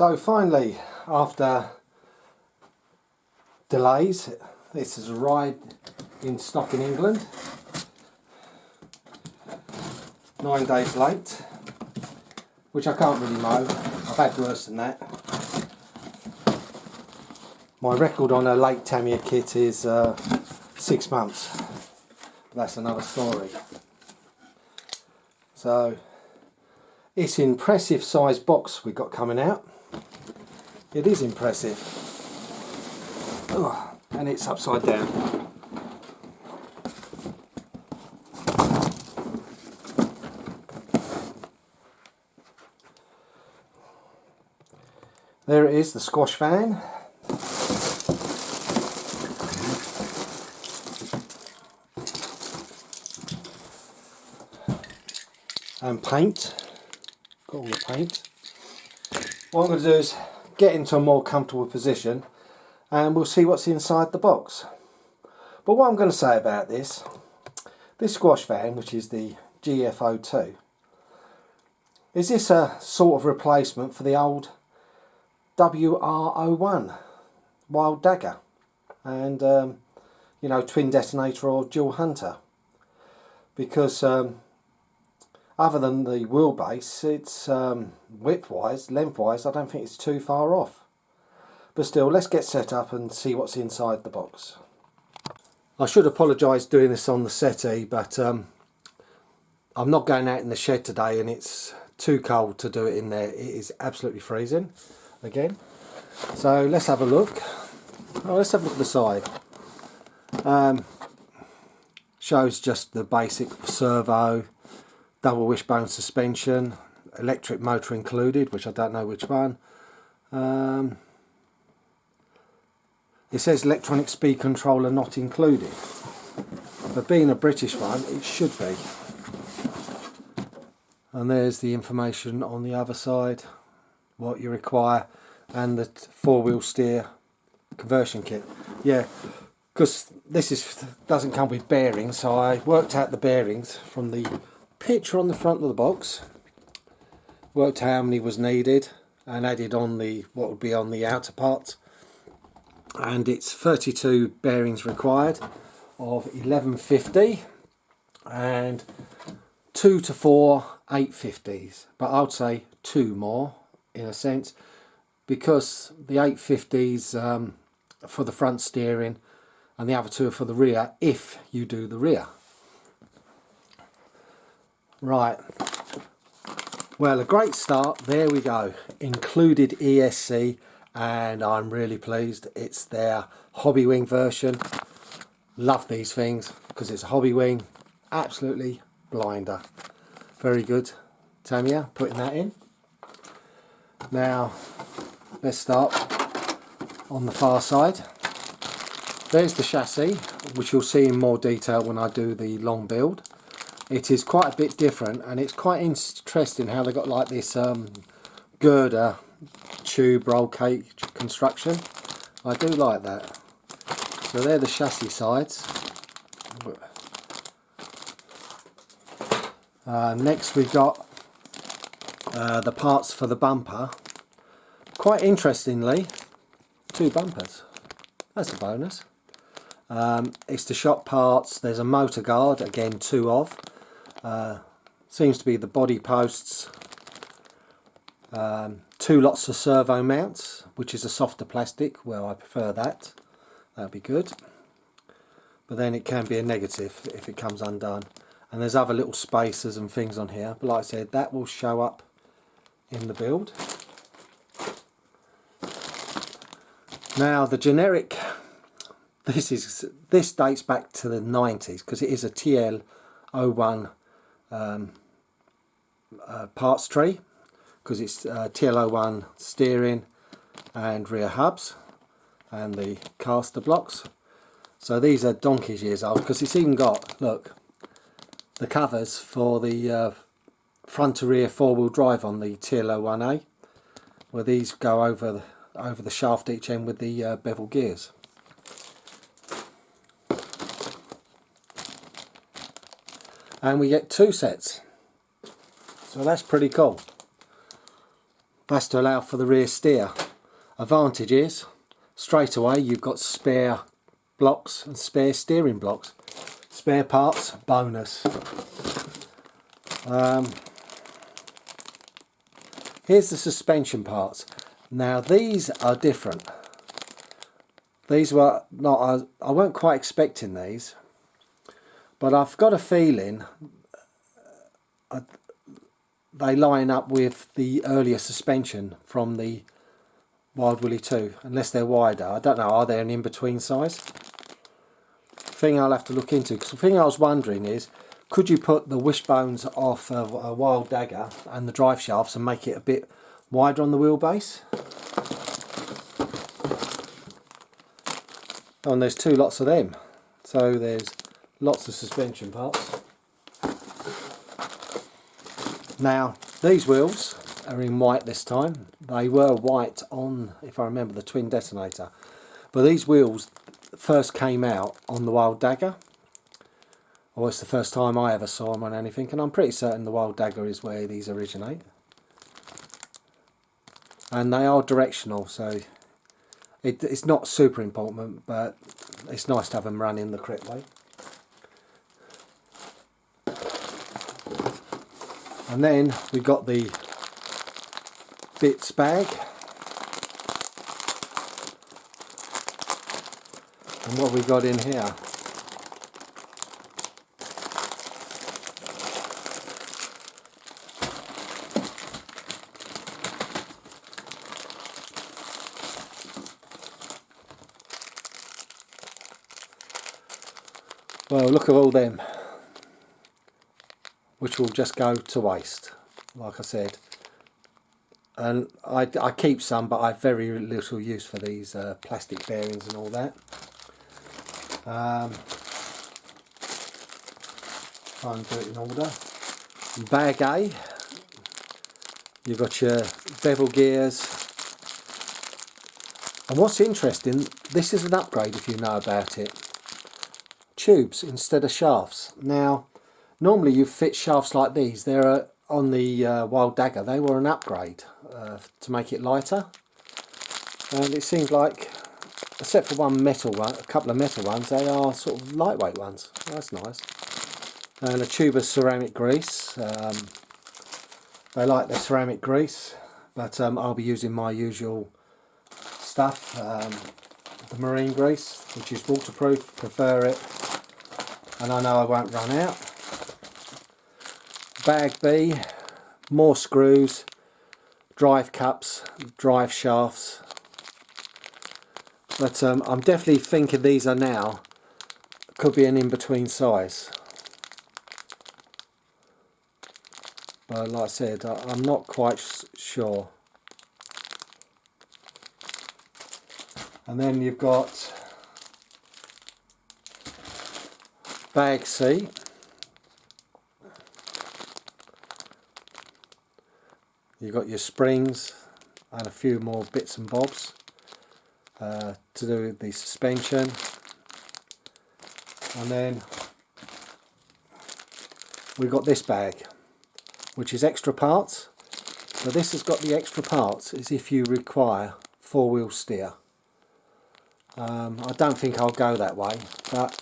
So finally, after delays, this has arrived in stock in England. 9 days late, which I can't really mow. I've had worse than that. My record on a late Tamiya kit is 6 months. But that's another story. So it's an impressive sized box we've got coming out. It is impressive. Oh, and it's upside down. There it is, the squash fan. And paint. Got all the paint. What I'm going to do is get into a more comfortable position and we'll see what's inside the box. But what I'm going to say about this squash fan, which is the GF02, is this a sort of replacement for the old WR01 Wild Dagger and you know, twin detonator or dual hunter? Because other than the wheelbase, it's width-wise, length-wise, I don't think it's too far off. But still, let's get set up and see what's inside the box. I should apologise doing this on the settee, but I'm not going out in the shed today and it's too cold to do it in there. It is absolutely freezing again. So let's have a look. Oh, let's have a look at the side. Shows just the basic servo, double wishbone suspension, electric motor included, which I don't know which one. It says electronic speed controller not included, but being a British one it should be. And there's the information on the other side, what you require, and the four-wheel steer conversion kit. Yeah, because this doesn't come with bearings, so I worked out the bearings from the picture on the front of the box, worked out how many was needed and added on the what would be on the outer parts, and it's 32 bearings required of 1150 and 2 to 4 850s, but I'd say 2 more in a sense, because the 850s for the front steering and the other 2 are for the rear if you do the rear. Right, well, a great start. There we go, included ESC, and I'm really pleased. It's their Hobbywing version. Love these things because it's a Hobbywing. Absolutely blinder. Very good, Tamiya, putting that in. Now let's start on the far side. There's the chassis, which you'll see in more detail when I do the long build. It is quite a bit different, and it's quite interesting how they got like this girder tube roll cage construction. I do like that. So they're the chassis sides. Next we've got the parts for the bumper. Quite interestingly, 2 bumpers. That's a bonus. It's the shop parts. There's a motor guard, again 2 of. Seems to be the body posts. 2 lots of servo mounts, which is a softer plastic. Well, I prefer that. That'd be good. But then it can be a negative if it comes undone. And there's other little spacers and things on here. But like I said, that will show up in the build. Now the generic, this dates back to the 90s because it is a TL01 parts tree, because it's TL01 steering and rear hubs and the caster blocks. So these are donkey's years old, because it's even got, look, the covers for the front to rear 4-wheel drive on the TL01A, where these go over the shaft each end with the bevel gears. And we get 2 sets, so that's pretty cool. That's to allow for the rear steer. Advantage is, straight away you've got spare blocks and spare steering blocks. Spare parts, bonus. Here's the suspension parts. Now these are different. These were not, I weren't quite expecting these, but I've got a feeling they line up with the earlier suspension from the Wild Willy 2, unless they're wider. I don't know, are they an in-between size? Thing I'll have to look into, because the thing I was wondering is, could you put the wishbones off a Wild Dagger and the drive shafts and make it a bit wider on the wheelbase? Oh, and there's two lots of them, so there's lots of suspension parts. Now these wheels are in white this time. They were white on, if I remember, the twin detonator, but these wheels first came out on the Wild Dagger. Well, it's the first time I ever saw them on anything, and I'm pretty certain the Wild Dagger is where these originate. And they are directional, so it's not super important, but it's nice to have them running the correct way. And then we've got the bits bag. And what we've got in here. Well, look at all them, which will just go to waste, like I said. And I keep some, but I have very little use for these plastic bearings and all that. Try and do it in order. Bag A, you've got your bevel gears. And what's interesting, this is an upgrade if you know about it. Tubes instead of shafts. Now normally you fit shafts like these. They're on the Wild Dagger, they were an upgrade to make it lighter, and it seems like, except for one metal one, a couple of metal ones, they are sort of lightweight ones. That's nice. And a tube of ceramic grease. They like their ceramic grease, but I'll be using my usual stuff, the marine grease, which is waterproof. Prefer it, and I know I won't run out. Bag B, more screws, drive cups, drive shafts. But I'm definitely thinking these are now, could be an in-between size. But like I said, I'm not quite sure. And then you've got bag C. You've got your springs and a few more bits and bobs to do with the suspension. And then we've got this bag, which is extra parts. So this has got the extra parts is if you require four-wheel steer. I don't think I'll go that way, but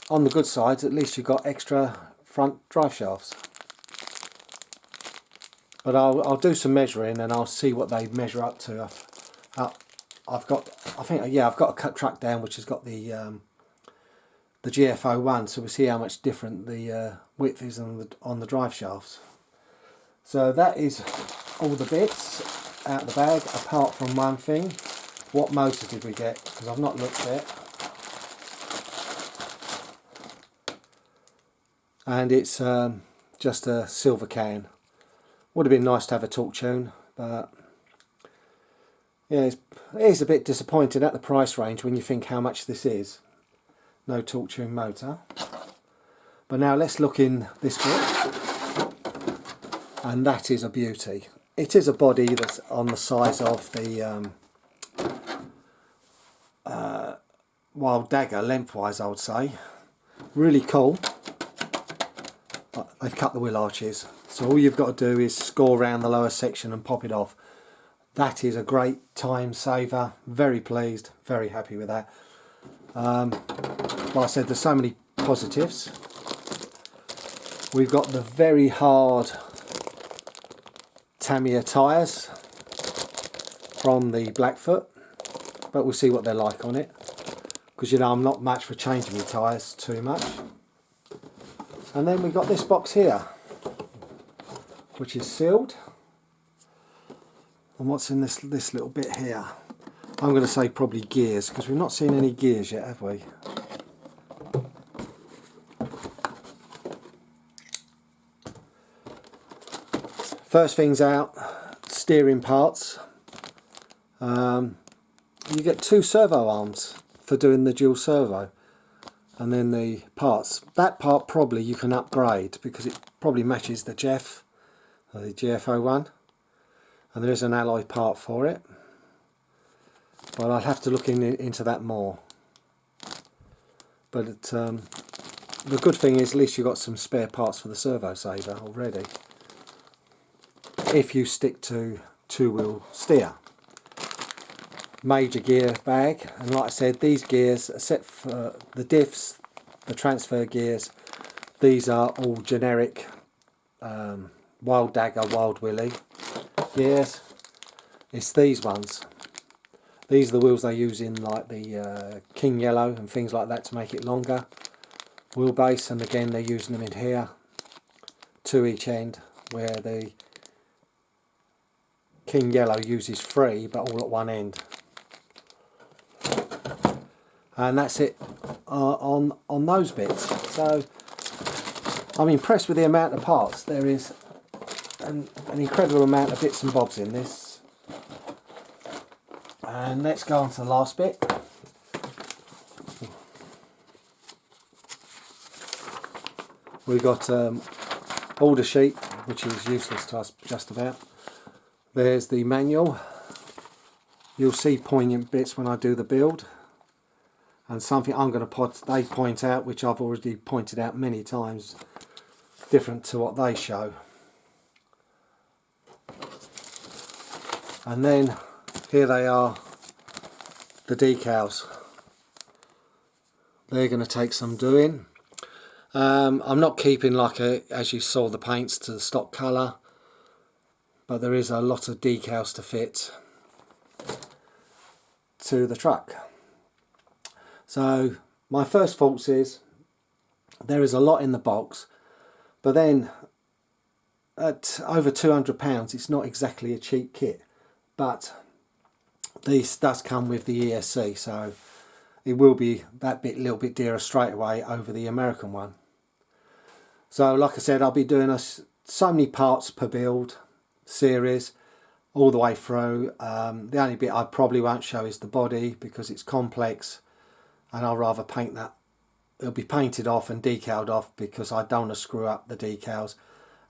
on the good side, at least you've got extra front drive shafts. But I'll do some measuring and I'll see what they measure up to. I've got a cut track down which has got the GFO1, so we'll see how much different the width is on the drive shafts. So that is all the bits out of the bag, apart from one thing. What motor did we get? Because I've not looked yet. And it's just a silver can. Would have been nice to have a torque tune, but yeah, it is a bit disappointing at the price range when you think how much this is. No torque tune motor. But now let's look in this bit, and that is a beauty. It is a body that's on the size of the Wild Dagger lengthwise, I would say. Really cool. They've cut the wheel arches, so all you've got to do is score around the lower section and pop it off. that is a great time saver. Very pleased, very happy with that. Like I said, there's so many positives. We've got the very hard Tamiya tyres from the Blackfoot, but we'll see what they're like on it, because you know I'm not much for changing my tyres too much. And then we've got this box here, which is sealed. And what's in this little bit here? I'm going to say probably gears, because we've not seen any gears yet, have we? First things out, steering parts. You get 2 servo arms for doing the dual servo, and then the parts. That part probably you can upgrade because it probably matches the GF, or the GF01, and there is an alloy part for it, but I'll have to look into that more. But the good thing is at least you've got some spare parts for the servo saver already, if you stick to 2-wheel steer. Major gear bag, and like I said, these gears, except for the diffs, the transfer gears, these are all generic Wild Dagger, Wild Willie gears. It's these ones. These are the wheels they use in like the King Yellow and things like that to make it longer wheelbase, and again they're using them in here, 2 each end, where the King Yellow uses 3 but all at one end. And that's it on those bits. So I'm impressed with the amount of parts. There is an incredible amount of bits and bobs in this. And let's go on to the last bit. We've got order sheet, which is useless to us just about. There's the manual. You'll see poignant bits when I do the build. And something I'm going to point out, which I've already pointed out many times, different to what they show. And then here they are, the decals. They're going to take some doing. I'm not keeping as you saw, the paints to the stock colour, but there is a lot of decals to fit to the truck. So my first thoughts is there is a lot in the box, but then at over £200 it's not exactly a cheap kit, but this does come with the ESC, so it will be that little bit dearer straight away over the American one. So like I said, I'll be doing so many parts per build series all the way through. The only bit I probably won't show is the body because it's complex, and I'll rather paint that. It'll be painted off and decaled off because I don't want to screw up the decals.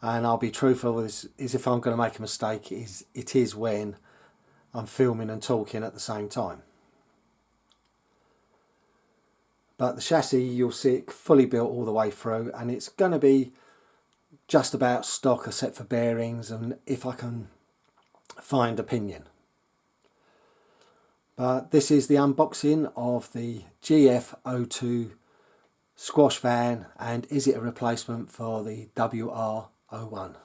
And I'll be truthful with this, is if I'm going to make a mistake, it is when I'm filming and talking at the same time. But the chassis, you'll see it fully built all the way through, and it's going to be just about stock except for bearings and if I can find a pinion. But this is the unboxing of the GF02 squash van, and is it a replacement for the WR01?